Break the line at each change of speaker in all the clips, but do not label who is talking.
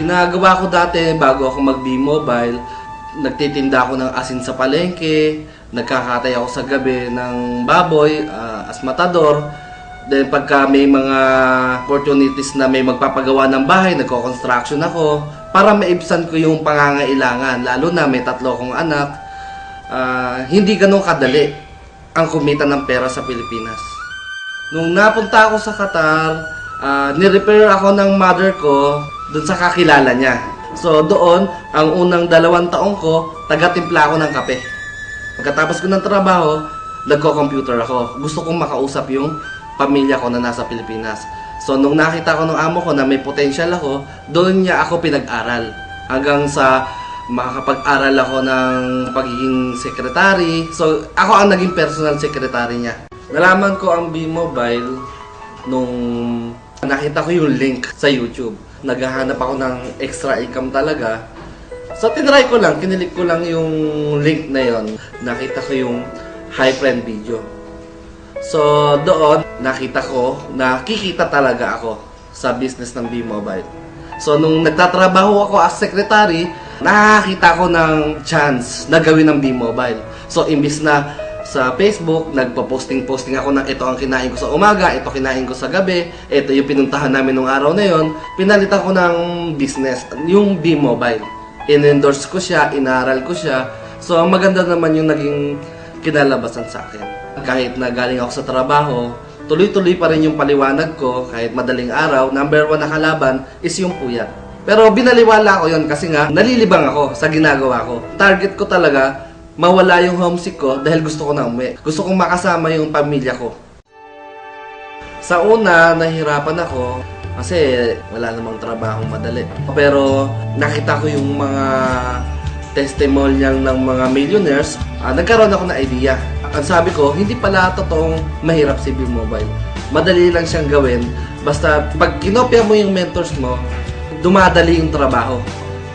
ginagawa ko dati bago ako mag-B-Mobile, nagtitinda ako ng asin sa palengke, nagkakatay ako sa gabi ng baboy, as matador. Then pagka may mga opportunities na may magpapagawa ng bahay, nagko-construction ako para maibsan ko yung pangangailangan. Lalo na may 3 akong anak, hindi ganun kadali ang kumita ng pera sa Pilipinas. Nung napunta ako sa Qatar, ni-repair ako ng mother ko dun sa kakilala niya. So doon, ang unang 2 taon ko, taga-timpla ako ng kape. Pagkatapos ko ng trabaho, nagko-computer ako. Gusto kong makausap yung pamilya ko na nasa Pilipinas. So nung nakita ko ng amo ko na may potential ako, doon niya ako pinag-aral. Hanggang sa makakapag-aral ako ng pagiging secretary. So ako ang naging personal secretary niya. Nalaman ko ang B-Mobile nung nakita ko yung link sa YouTube. Naghahanap ako ng extra income talaga. So tinry ko lang, kinilik ko lang yung link na yon. Nakita ko yung high friend video. So doon, nakita ko na kikita talaga ako sa business ng B-Mobile. So nung nagtatrabaho ako as secretary, nakakita ko ng chance na gawin ng B-Mobile. So imbis na sa Facebook, nagpo-posting ako ng ito ang kinain ko sa umaga, ito kinain ko sa gabi, ito yung pinuntahan namin nung araw na yon, pinalitan ko ng business, yung B-Mobile. In-endorse ko siya, inaral ko siya. So maganda naman yung naging kinalabasan sa akin. Kahit na galing ako sa trabaho, tuloy-tuloy pa rin yung paliwanag ko, kahit madaling araw, number 1 na kalaban is yung puyat. Pero binaliwala ko yon kasi nga, nalilibang ako sa ginagawa ko. Target ko talaga, mawala yung homesick ko dahil gusto ko na umuwi. Gusto kong makasama yung pamilya ko. Sa una, nahihirapan ako kasi wala namang trabaho madali. Pero nakita ko yung mga testimonial ng mga millionaires, nagkaroon ako ng idea. Ang sabi ko, hindi pala totoong mahirap si B-Mobile. Madali lang siyang gawin. Basta pag kinopya mo yung mentors mo, dumadali yung trabaho.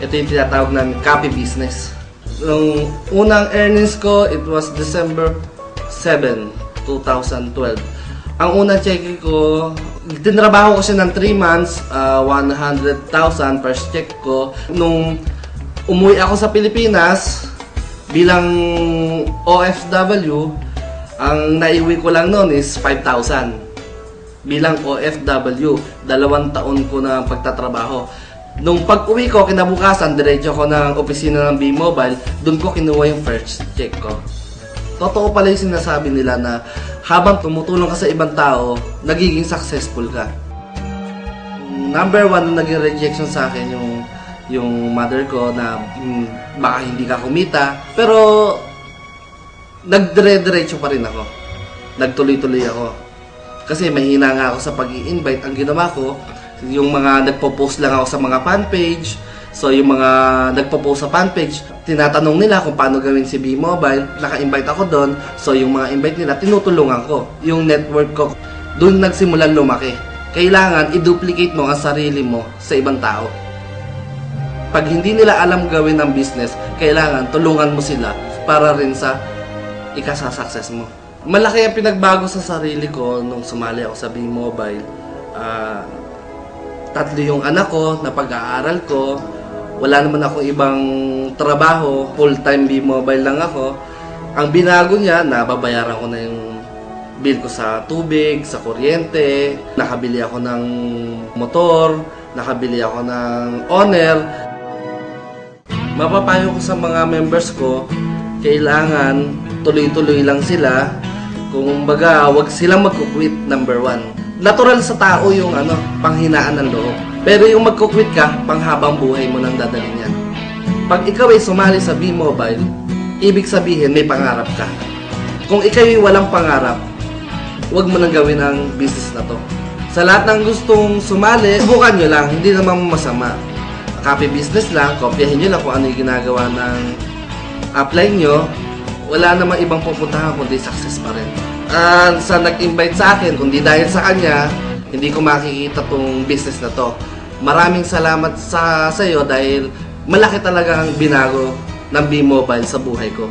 Ito yung tinatawag namin copy business. Nung unang earnings ko, it was December 7, 2012. Ang unang check ko, tinrabaho ko siya ng 3 months, 100,000 first check ko. Nung umuwi ako sa Pilipinas, bilang OFW, ang naiwi ko lang noon is 5,000. Bilang OFW, 2 taon ko na pagtatrabaho. Nung pag-uwi ko, kinabukasan, diretso ko ng opisina ng B-Mobile, doon ko kinuha yung first check ko. Totoo pala yung sinasabi nila na habang tumutulong ka sa ibang tao, nagiging successful ka. Number 1 na naging rejection sa akin yung mother ko na baka hindi ka kumita. Pero nagdire-diretso pa rin ako. Nagtuloy-tuloy ako. Kasi mahina nga ako sa pag-i-invite. Ang ginawa ko, yung mga nagpo-post lang ako sa mga fanpage. So yung mga nagpo-post sa fanpage, tinatanong nila kung paano gawin si B-Mobile. Naka-invite ako doon. So yung mga invite nila, tinutulungan ko. Yung network ko, doon nagsimulan lumaki. Kailangan i-duplicate mo ang sarili mo sa ibang tao. Pag hindi nila alam gawin ang business, kailangan tulungan mo sila para rin sa ikasa-success mo. Malaki ang pinagbago sa sarili ko nung sumali ako sa B-Mobile. 3 yung anak ko na pag-aaral ko. Wala naman ako ibang trabaho. Full-time B-Mobile lang ako. Ang binago niya, nababayaran ko na yung bill ko sa tubig, sa kuryente. Nakabili ako ng motor. Nakabili ako ng owner. Mapapayo ko sa mga members ko, kailangan tuloy-tuloy lang sila. Kung baga, wag silang magkukwit, number 1. Natural sa tao yung panghinaan ng loob. Pero yung magkukwit ka, panghabang buhay mo nang dadalhin yan. Pag ikaw ay sumali sa B-Mobile, ibig sabihin may pangarap ka. Kung ikaw ay walang pangarap, huwag mo nang gawin ang business na to. Sa lahat ng gustong sumali, subukan nyo lang, hindi naman masama. Copy business lang, kopyahin nyo lang kung ano yung ginagawa ng apply nyo. Wala namang ibang pupuntahan kundi success pa rin. Sa nag-invite sa akin, kundi dahil sa kanya, hindi ko makikita tong business na to. Maraming salamat sa iyo dahil malaki talaga ang binago ng B-Mobile sa buhay ko.